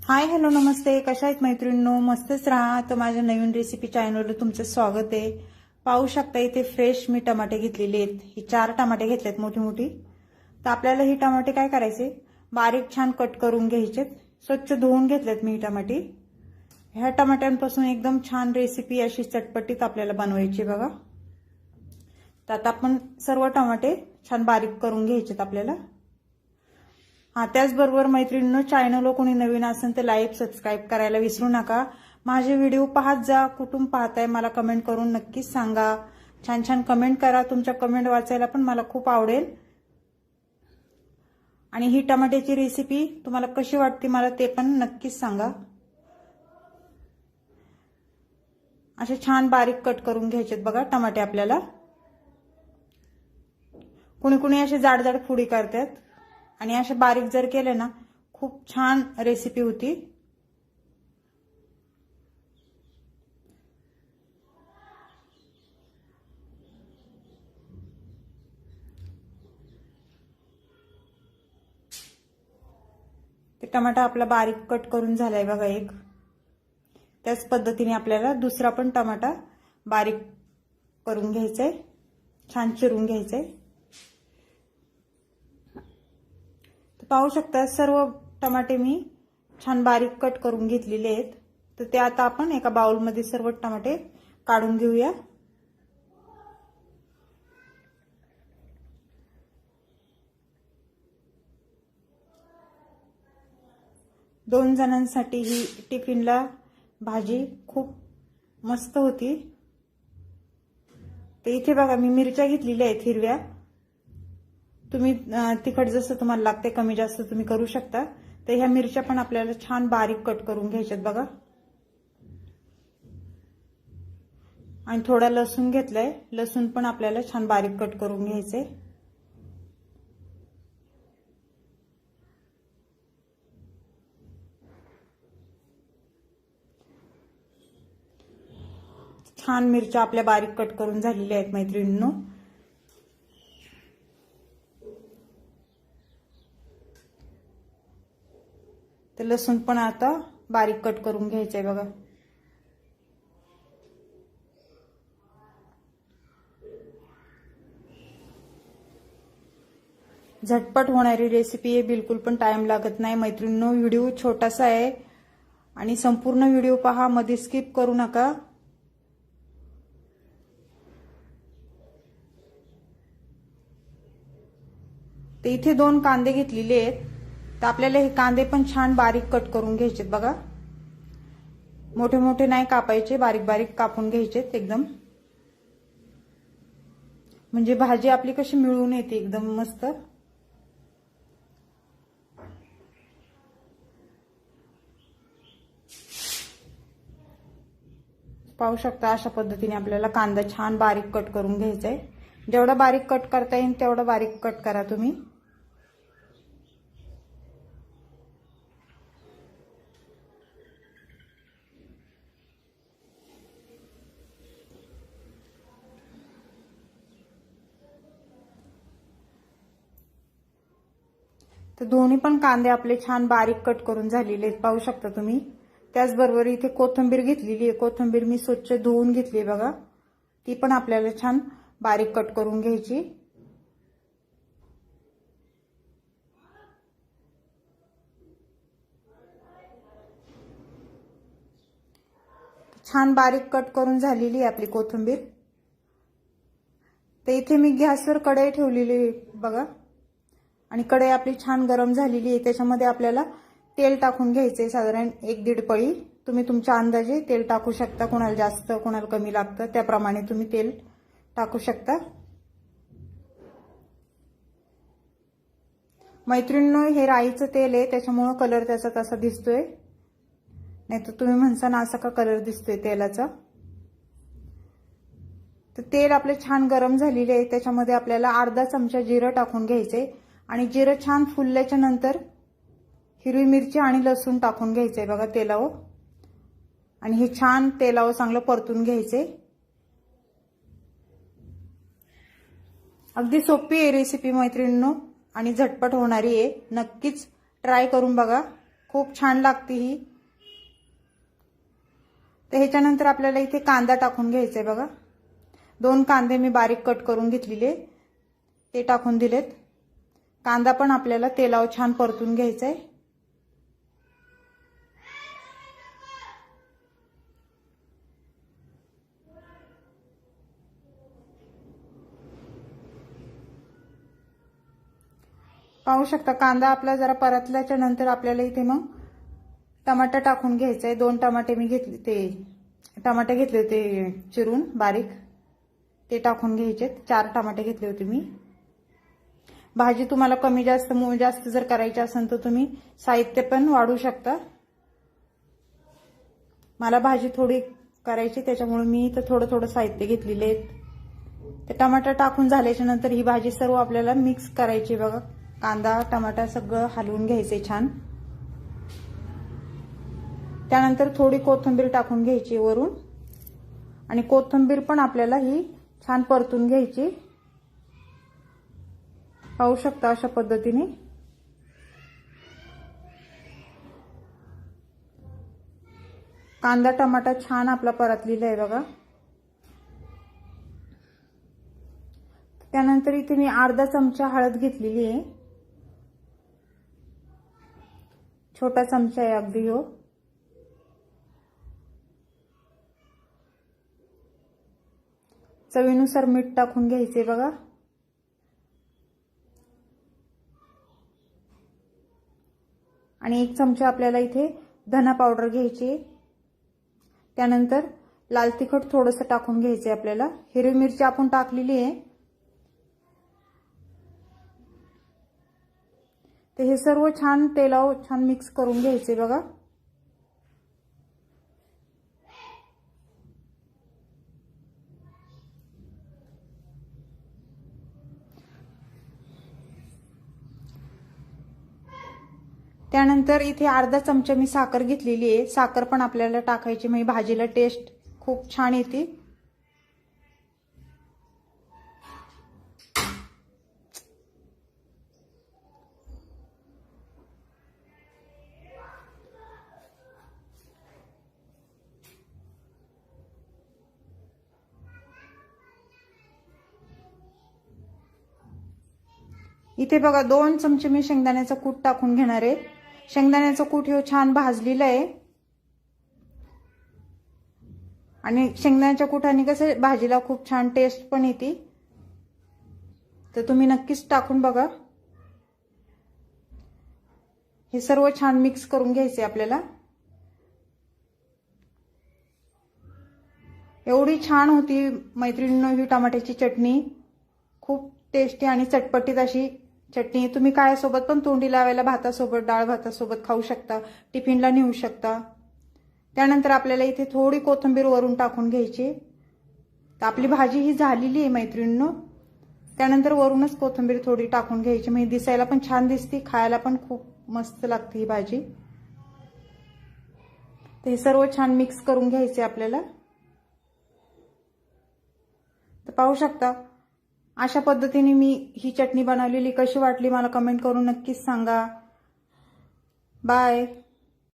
Hi hello नमस्ते, कशा आहेत मैत्रिणींनो? मस्तच राहा. तर माझ्या नवीन रेसिपी चॅनलवर तुमचं स्वागत आहे. पाहू शकता इथे फ्रेश मी टमाटे घेतलेले आहेत. ही 4 टमाटे घेतलेत मोठी मोठी. तर आपल्याला ही टमाटे काय करायचे, बारीक छान कट करून घ्यायचे. स्वच्छ धुवून घेतलेत मी ही टमाटे. ह्या टमाट्यांपासून एकदम छान रेसिपी अशी चटपटीत आपल्याला बनवायची बघा. तर आता आपण सर्व टमाटे छान बारीक करून घ्यायचेत आपल्याला. त्याचबरोबर मैत्रिणींनो, चॅनलवर कोणी नवीन असेल तर लाईक सबस्क्राईब करायला विसरू नका. माझे व्हिडिओ पाहत जा. कुठून पाहताय मला कमेंट करून नक्कीच सांगा. छान छान कमेंट करा. तुमच्या कमेंट वाचायला पण मला खूप आवडेल. आणि ही टमाट्याची रेसिपी तुम्हाला कशी वाटते मला ते पण नक्कीच सांगा. असे छान बारीक कट करून घ्यायचेत बघा टमाटे आपल्याला. कुणी कुणी असे जाड जाड फोडी करतात आणि असे बारीक जर केले ना खूप छान रेसिपी होती. ते टमाटा आपला बारीक कट करून झालाय बघा एक. त्याच पद्धतीने आपल्याला दुसरा पण टमाटा बारीक करून घ्यायचाय, छान चिरून घ्यायचाय. पाहू शकता सर्व टमाटे मी छान बारीक कट करून घेतलेले आहेत. तर ते आता आपण एका बाउल मध्ये सर्व टमाटे काढून घेऊया. दोन जणांसाठी ही टिफिनला भाजी खूप मस्त होती. तर इथे बघा मी मिरच्या घेतलेल्या आहेत हिरव्या. तुम्ही तिखट जसं तुम्हाला लागते कमी जास्त तुम्ही करू शकता. तर ह्या मिरच्या पण आपल्याला छान बारीक कट करून घ्यायच्यात बघा. आणि थोडा लसूण घेतलाय. लसूण पण आपल्याला छान बारीक कट करून घ्यायचे. छान मिरच्या आपल्या बारीक कट करून झालेल्या आहेत मैत्रिणींनो. तर लसूण पण आता बारीक कट करून घ्यायचंय बघा. झटपट होणारी रेसिपी आहे, बिलकुल पण टाइम लागत नाही मैत्रिणींनो. व्हिडिओ छोटासा आहे आणि संपूर्ण व्हिडिओ पहा, मध्ये स्किप करू नका. तर इथे 2 कांदे घेतलेले आहेत. तर आपल्याला हे कांदे पण छान बारीक कट करून घ्यायचेत बघा. मोठे मोठे नाही कापायचे, बारीक बारीक कापून घ्यायचेत एकदम. म्हणजे भाजी आपली कशी मिळून येते एकदम मस्त. पाहू शकता अशा पद्धतीने आपल्याला कांदा छान बारीक कट करून घ्यायचा आहे. जेवढा बारीक कट करता येईल तेवढा बारीक कट करा तुम्ही. तर दोन्ही पण कांदे आपले छान बारीक कट करून झालेले आहेत पाहू शकता तुम्ही. त्याचबरोबर इथे कोथिंबीर घेतलेली आहे. कोथिंबीर मी स्वच्छ धुवून घेतली आहे बघा. ती पण आपल्याला छान बारीक कट करून घ्यायची. छान बारीक कट करून झालेली आहे आपली कोथिंबीर. तर इथे मी गॅसवर कढई ठेवलेली बघा आणि कढई आपली छान गरम झालेली आहे. त्याच्यामध्ये आपल्याला तेल टाकून घ्यायचंय साधारण 1-1.5 पळी. तुम्ही तुमच्या अंदाजे तेल टाकू शकता. कोणाला जास्त कोणाला कमी लागतं त्याप्रमाणे तुम्ही तेल टाकू शकता. मैत्रिणींनो, हे राईचं तेल आहे त्याच्यामुळे कलर त्याचा तसा दिसतोय. नाहीतर तुम्ही म्हणसा ना असा का कलर दिसतोय तेलाचा. तर तेल आपले छान गरम झालेले आहे. त्याच्यामध्ये आपल्याला अर्धा चमचा जिरं टाकून घ्यायचे आणि जिरं छान फुलल्याच्या नंतर हिरवी मिरची आणि लसूण टाकून घ्यायचंय बघा तेलावर. आणि हे छान तेलावर चांगलं परतून घ्यायचे. अगदी सोपी आहे रेसिपी मैत्रिणींनो आणि झटपट होणारी आहे. नक्कीच ट्राय करून बघा. खूप छान लागते ही। तर ह्याच्यानंतर आपल्याला इथे कांदा टाकून घ्यायचा आहे बघा। 2 कांदे मी बारीक कट करून घेतलेले ते टाकून दिलेत। कांदा पण आपल्याला तेलावर छान परतून घ्यायचा आहे। पाहू शकता कांदा आपला जरा परतल्याच्या नंतर आपल्याला इथे मग टमाटर टाकून घ्यायचा आहे। 2 टमाटे मी घेतले, ते टमाटे घेतले होते चिरून बारीक, ते टाकून घ्यायचे। 4 टमाटे घेतले होते मी। भाजी तुम्हाला कमी जास्त जर करायची असेल तर तुम्ही साहित्य पण वाढवू शकता। मला भाजी थोडी करायची त्याच्यामुळे मी इथं थोडं साहित्य घेतलेले आहेत। ते टमाटर टाकून झाल्याच्या नंतर ही भाजी सर्व आपल्याला मिक्स करायची बघा। कांदा टमाटर सगळं हलवून घ्यायचे छान। त्यानंतर थोडी कोथिंबीर टाकून घ्यायची वरून, आणि कोथिंबीर पण आपल्याला ही छान परतून घ्यायची। पाहू शकता अशा पद्धतीने। कांदा टमाटा छान आपला परतलेला आहे बघा। त्यानंतर इथे मी अर्धा चमचा हळद घेतलेली आहे, छोटा चमचा आहे अगदी हो। चवीनुसार मीठ टाकून घ्यायचे बघा। आणि 1 चमचा आपल्याला इथे धना पावडर घ्यायची। त्यानंतर लाल तिखट थोडंसं टाकून घ्यायचे आपल्याला। हिरवी मिरची आपण टाकलेली आहे। तर हे सर्व छान तेलावर छान मिक्स करून घ्यायचे बघा। त्यानंतर इथे अर्धा चमचा मी साखर घेतलेली आहे। साखर पण आपल्याला टाकायची, म्हणजे भाजीला टेस्ट खूप छान येते। इथे बघा 2 चमचे मी शेंगदाण्याचा कूट टाकून घेणार आहे। शेंगदाण्याचा कूट हे छान भाजलेला आहे, आणि शेंगदाण्याच्या कुटाने कसं भाजीला खूप छान टेस्ट पण येते। तर तुम्ही नक्कीच टाकून बघा। हे सर्व छान मिक्स करून घ्यायचे आपल्याला। एवढी छान होती मैत्रिणींनो ही टमाट्याची चटणी, खूप टेस्टी आणि चटपटीत अशी चटणी। तुम्ही काय सोबत पण तोंडी लावायला भातासोबत, डाळ भातासोबत खाऊ शकता, टिफिनला नेऊ शकता। त्यानंतर आपल्याला इथे थोडी कोथिंबीर वरून टाकून घ्यायची। तर आपली भाजी ही झालेली आहे मैत्रिणींनो। त्यानंतर वरूनच कोथिंबीर थोडी टाकून घ्यायची, म्हणजे दिसायला पण छान दिसते, खायला पण खूप मस्त लागते ही भाजी। तर हे सर्व छान मिक्स करून घ्यायचे आपल्याला। तर पाहू शकता अशा पद्धतीने मी ही चटणी बनवलेली। कशी वाटली मला कमेंट करून नक्कीच सांगा। बाय।